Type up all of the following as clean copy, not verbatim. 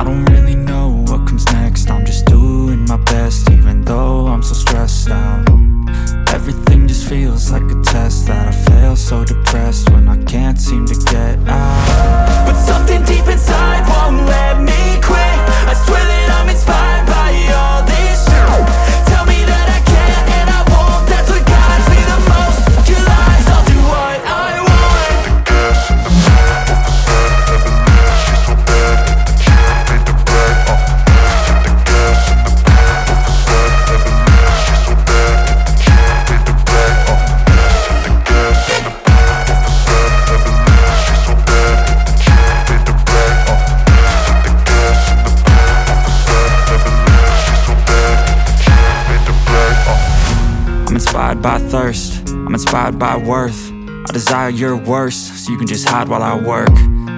I don't really know what comes next. I'm just doing my best, even though I'm so stressed out. Everything just feels like a test that I fail, so depressed when I can't seem to get out. But something deep inside won't let me quit. I swear that I'm inspired by all this shit. Tell me that I can't and I won't. That's what guides me the most. Your lies, I'll do what I want. By thirst, I'm inspired by worth. I desire your worst, so you can just hide while I work.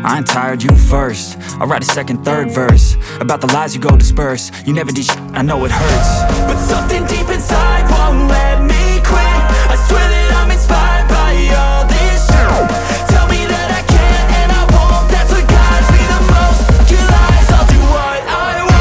I ain't tired, you first. I'll write a second, third verse about the lies you go disperse. You never did shit, I know it hurts. But something deep inside won't let me quit. I swear that I'm inspired by all this shit. Tell me that I can't and I won't. That's what guides me the most. Your lies, I'll do what I want.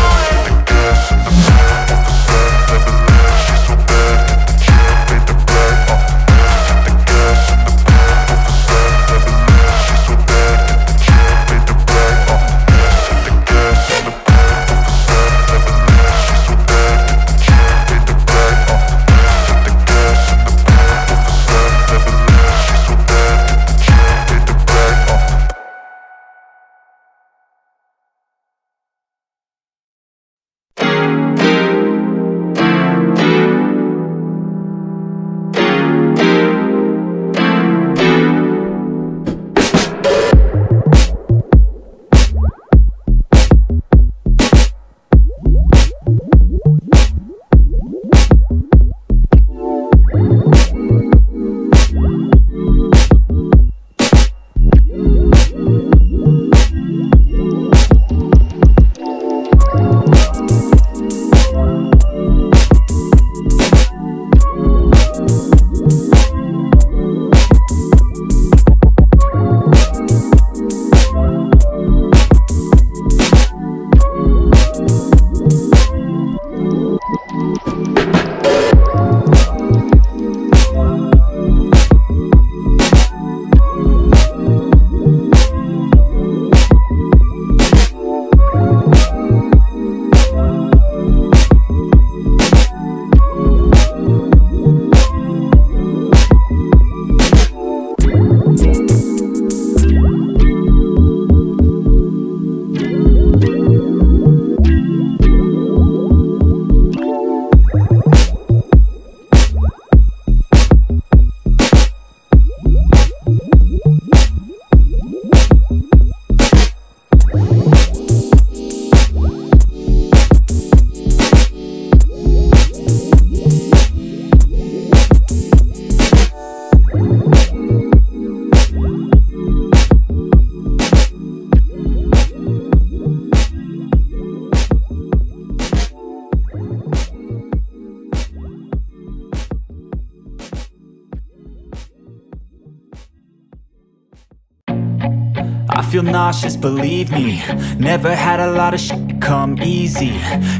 I feel nauseous, believe me. Never had a lot of shit come easy.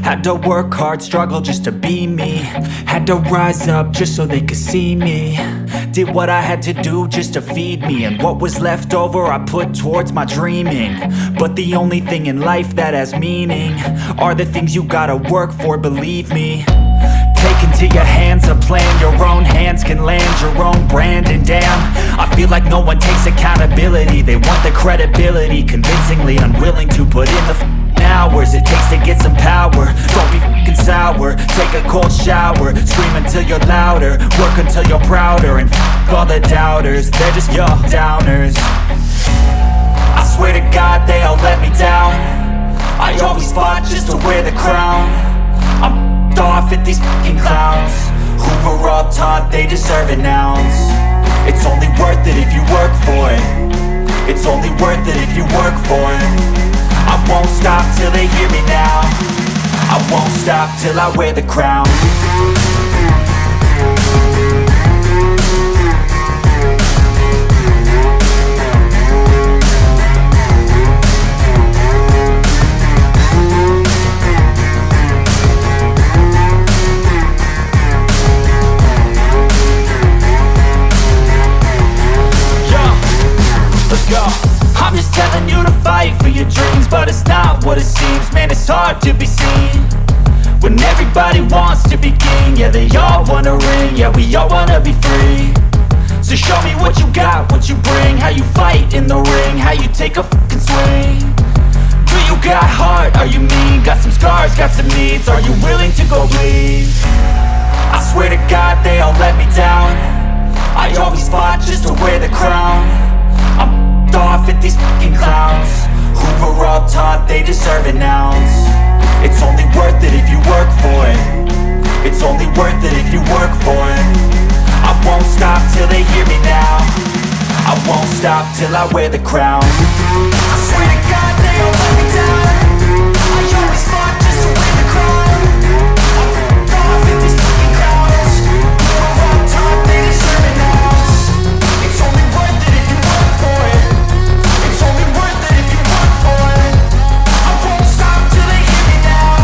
Had to work hard, struggle just to be me. Had to rise up just so they could see me. Did what I had to do just to feed me, and what was left over I put towards my dreaming. But the only thing in life that has meaning are the things you gotta work for, believe me. Take into your hands a plan, your own hands can land your own brand. And damn, I feel like no one takes accountability. They want the credibility, convincingly unwilling to put in the hours it takes to get some power. Don't be f***ing sour, take a cold shower. Scream until you're louder, work until you're prouder. And f*** all the doubters, they're just your downers. I swear to God they all let me down. I always fought just to wear the crown. I'm off at these fucking clowns who were all taught they deserve an ounce. It's only worth it if you work for it. It's only worth it if you work for it. I won't stop till they hear me now. I won't stop till I wear the crown. not what it seems. Man, it's hard to be seen when everybody wants to be king. Yeah, they all wanna ring, yeah, we all wanna be free. So show me what you got, what you bring, how you fight in the ring, how you take a fucking swing. Do you got heart, are you mean? Got some scars, got some needs, are you willing to go bleed? I swear to God they all let me down. I always fought just to wear the crown. I'm off at these fucking clowns who were all taught they deserve an ounce. It's only worth it if you work for it. It's only worth it if you work for it. I won't stop till they hear me now. I won't stop till I wear the crown. I swear to God they all let me down. I always fought just to wear the crown. I'm off at these fucking clowns who were all taught they deserve an ounce. It's only worth it if you work for it. It's only worth it if you work for it. I won't stop till they hear me now.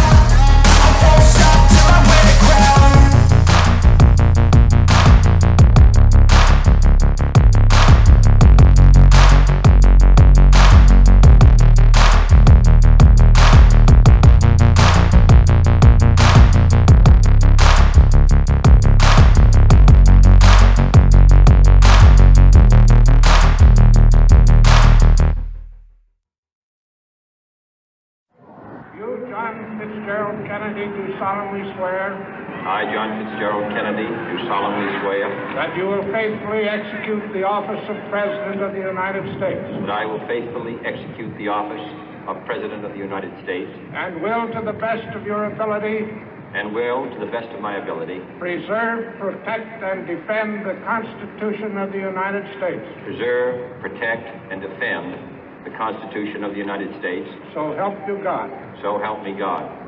I won't stop till I wear the crown. Kennedy, do solemnly swear I, John Fitzgerald Kennedy, do solemnly swear that you will faithfully execute the office of President of the United States that I will faithfully execute the office of President of the United States and will, to the best of your ability, and will, to the best of my ability, preserve, protect, and defend the Constitution of the United States. preserve, protect, and defend the Constitution of the United States. So help you God. So help me God.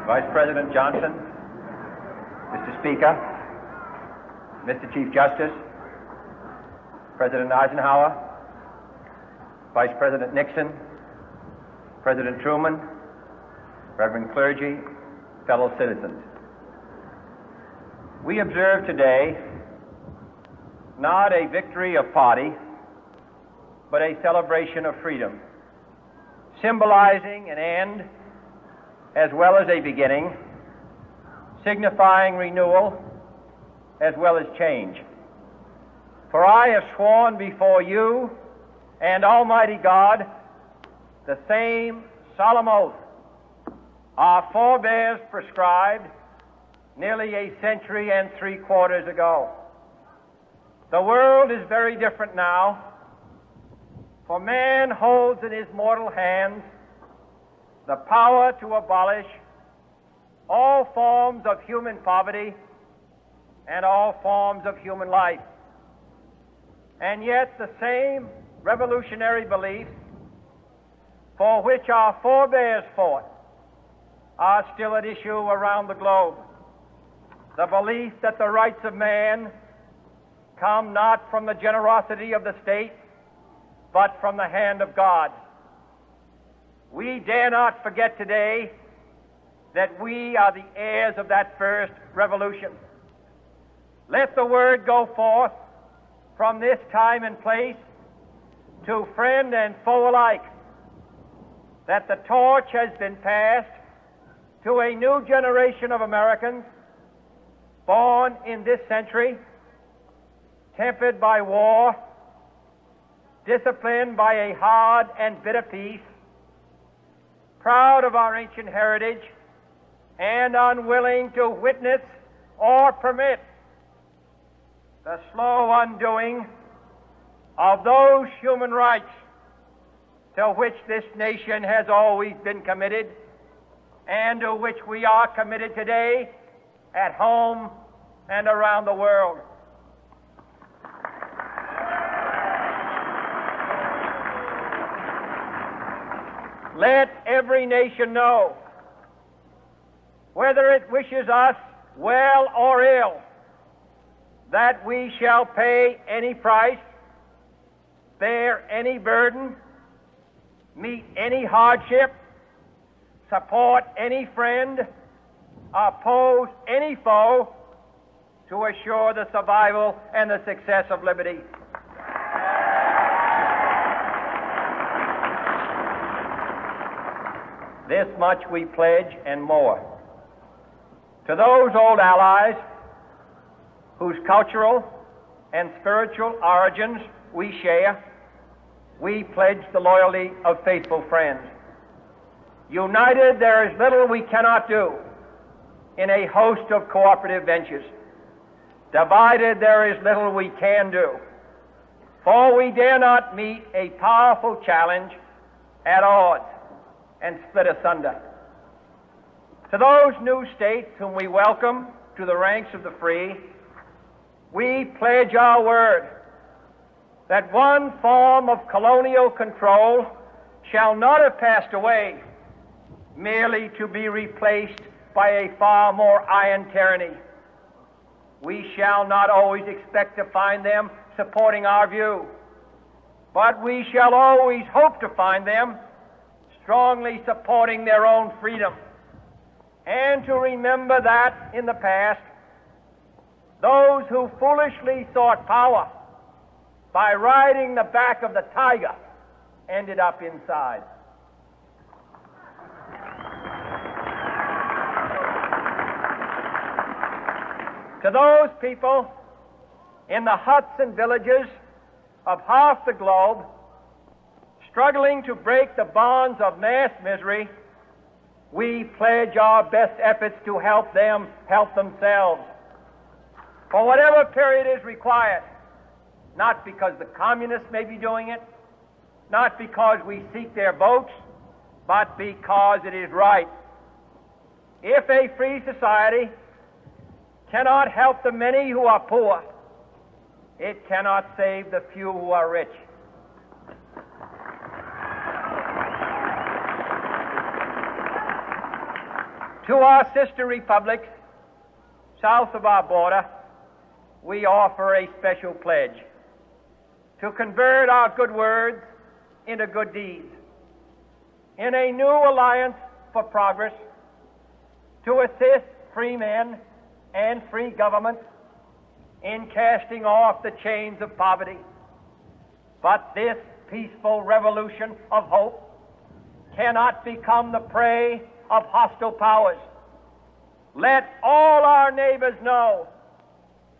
Vice President Johnson, Mr. Speaker, Mr. Chief Justice, President Eisenhower, Vice President Nixon, President Truman, Reverend clergy, fellow citizens. We observe today not a victory of party, but a celebration of freedom, symbolizing an end as well as a beginning, signifying renewal as well as change. For I have sworn before you and Almighty God the same solemn oath our forebears prescribed nearly a century and 3/4 ago. The world is very different now, for man holds in his mortal hands the power to abolish all forms of human poverty and all forms of human life. And yet the same revolutionary beliefs for which our forebears fought are still at issue around the globe. The belief that the rights of man come not from the generosity of the state, but from the hand of God. We dare not forget today that we are the heirs of that first revolution. Let the word go forth from this time and place to friend and foe alike that the torch has been passed to a new generation of Americans born in this century, tempered by war, disciplined by a hard and bitter peace, proud of our ancient heritage, and unwilling to witness or permit the slow undoing of those human rights to which this nation has always been committed and to which we are committed today at home and around the world. let every nation know, whether it wishes us well or ill, that we shall pay any price, bear any burden, meet any hardship, support any friend, oppose any foe, to assure the survival and the success of liberty. This much we pledge and more. To those old allies whose cultural and spiritual origins we share, we pledge the loyalty of faithful friends. United, there is little we cannot do in a host of cooperative ventures. Divided, there is little we can do, for we dare not meet a powerful challenge at odds and split asunder. To those new states whom we welcome to the ranks of the free, we pledge our word that one form of colonial control shall not have passed away merely to be replaced by a far more iron tyranny. We shall not always expect to find them supporting our view, but we shall always hope to find them strongly supporting their own freedom, and to remember that in the past, those who foolishly sought power by riding the back of the tiger ended up inside. To those people in the huts and villages of half the globe struggling to break the bonds of mass misery, we pledge our best efforts to help them help themselves for whatever period is required, not because the communists may be doing it, not because we seek their votes, but because it is right. If a free society cannot help the many who are poor, it cannot save the few who are rich. To our sister republics south of our border, we offer a special pledge to convert our good words into good deeds, in a new alliance for progress, to assist free men and free governments in casting off the chains of poverty. But this peaceful revolution of hope cannot become the prey of hostile powers. Let all our neighbors know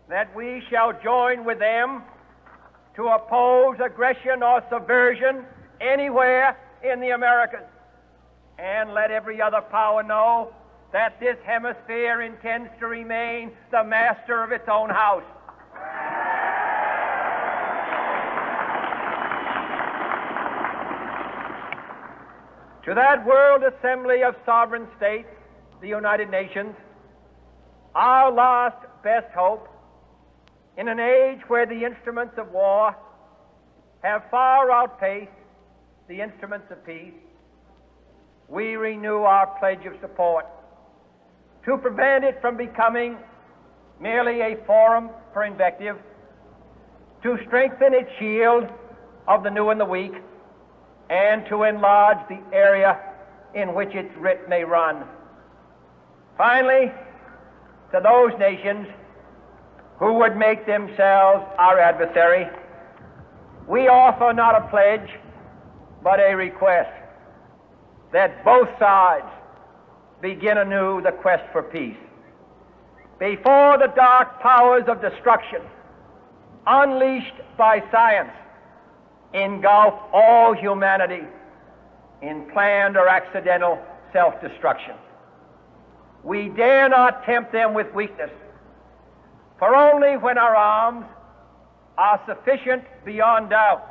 that we shall join with them to oppose aggression or subversion anywhere in the Americas. And let every other power know that this hemisphere intends to remain the master of its own house. To that World Assembly of Sovereign States, the United Nations, our last best hope, in an age where the instruments of war have far outpaced the instruments of peace, we renew our pledge of support to prevent it from becoming merely a forum for invective, to strengthen its shield of the new and the weak, and to enlarge the area in which its writ may run. Finally, to those nations who would make themselves our adversary, we offer not a pledge, but a request that both sides begin anew the quest for peace. Before the dark powers of destruction, unleashed by science, engulf all humanity in planned or accidental self-destruction, we dare not tempt them with weakness, for only when our arms are sufficient beyond doubt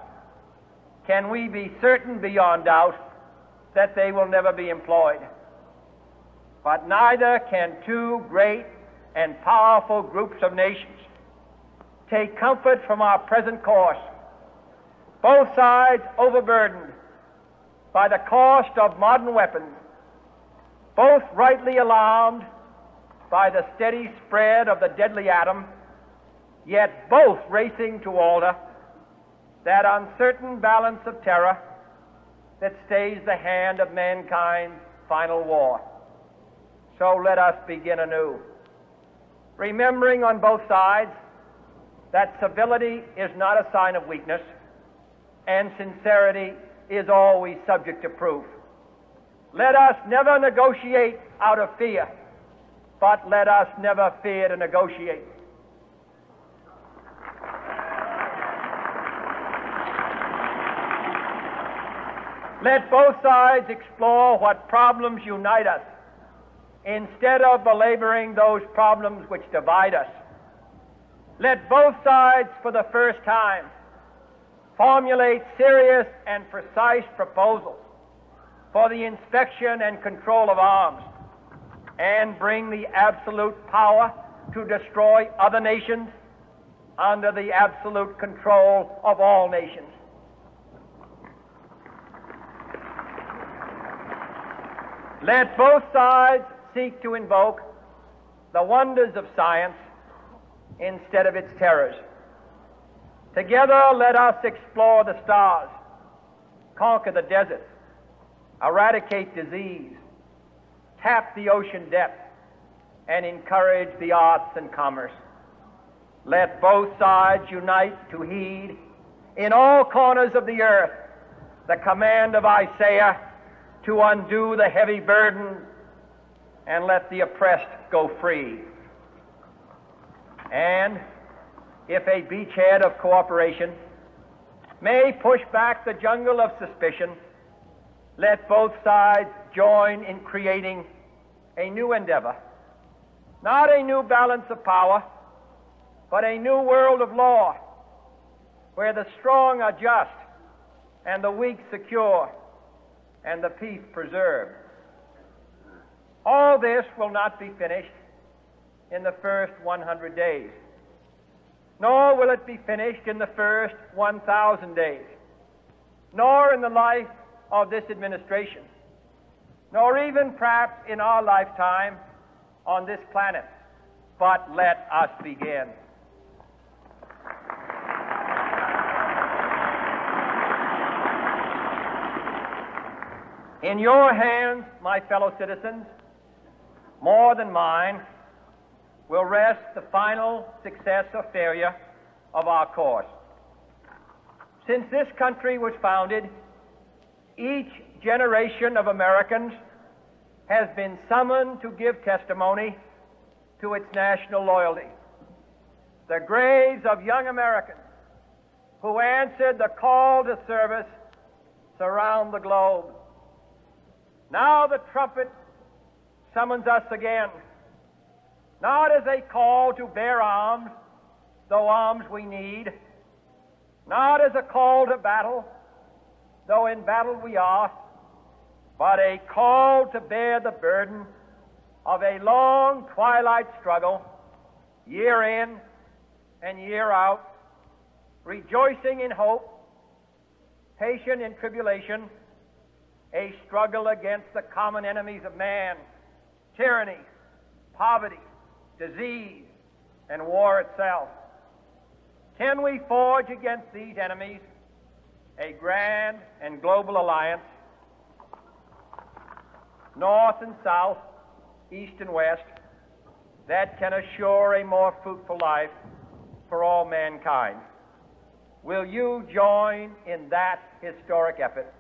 can we be certain beyond doubt that they will never be employed. But neither can two great and powerful groups of nations take comfort from our present course, both sides overburdened by the cost of modern weapons, both rightly alarmed by the steady spread of the deadly atom, yet both racing to alter that uncertain balance of terror that stays the hand of mankind's final war. So let us begin anew, remembering on both sides that civility is not a sign of weakness, and sincerity is always subject to proof. Let us never negotiate out of fear, but let us never fear to negotiate. Let both sides explore what problems unite us, instead of belaboring those problems which divide us. Let both sides, for the first time, formulate serious and precise proposals for the inspection and control of arms, and bring the absolute power to destroy other nations under the absolute control of all nations. Let both sides seek to invoke the wonders of science instead of its terrors. Together, let us explore the stars, conquer the desert, eradicate disease, tap the ocean depth, and encourage the arts and commerce. Let both sides unite to heed in all corners of the earth the command of Isaiah to undo the heavy burden and let the oppressed go free. And if a beachhead of cooperation may push back the jungle of suspicion, let both sides join in creating a new endeavor, not a new balance of power, but a new world of law, where the strong are just and the weak secure and the peace preserved. All this will not be finished in the first 100 days, nor will it be finished in the first 1,000 days, nor in the life of this administration, nor even perhaps in our lifetime on this planet. But let us begin. In your hands, my fellow citizens, more than mine, will rest the final success or failure of our course. Since this country was founded, each generation of Americans has been summoned to give testimony to its national loyalty. The graves of young Americans who answered the call to service surround the globe. Now the trumpet summons us again, not as a call to bear arms, though arms we need, not as a call to battle, though in battle we are, but a call to bear the burden of a long twilight struggle, year in and year out, rejoicing in hope, patient in tribulation, a struggle against the common enemies of man, tyranny, poverty, disease, and war itself. Can we forge against these enemies a grand and global alliance, north and south, east and west, that can assure a more fruitful life for all mankind? Will you join in that historic effort?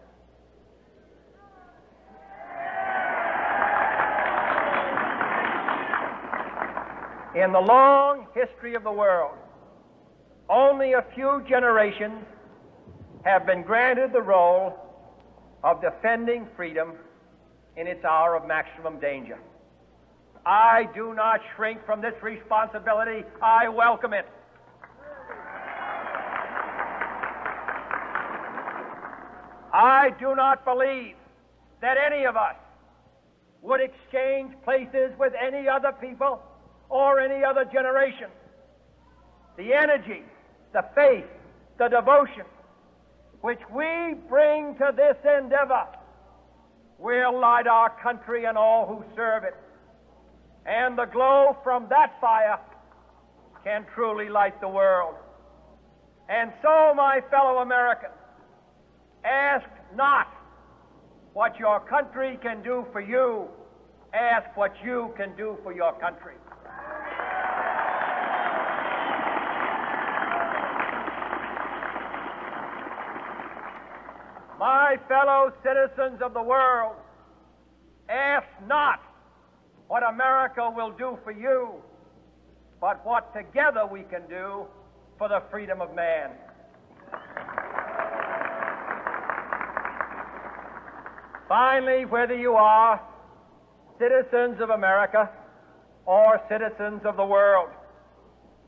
In the long history of the world, only a few generations have been granted the role of defending freedom in its hour of maximum danger. I do not shrink from this responsibility. I welcome it. I do not believe that any of us would exchange places with any other people or any other generation. The energy, the faith, the devotion which we bring to this endeavor will light our country and all who serve it. And the glow from that fire can truly light the world. And so, my fellow Americans, ask not what your country can do for you. Ask what you can do for your country. My fellow citizens of the world, ask not what America will do for you, but what together we can do for the freedom of man. Finally, whether you are citizens of America or citizens of the world,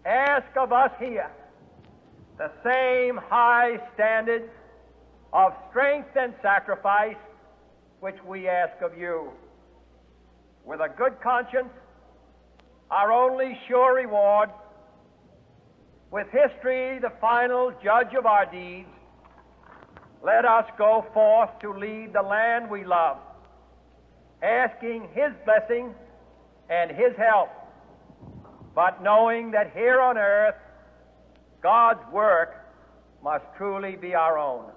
ask of us here the same high standards of strength and sacrifice which we ask of you. With a good conscience, our only sure reward, with history the final judge of our deeds, let us go forth to lead the land we love, asking His blessing and His help, but knowing that here on earth God's work must truly be our own.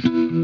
Thank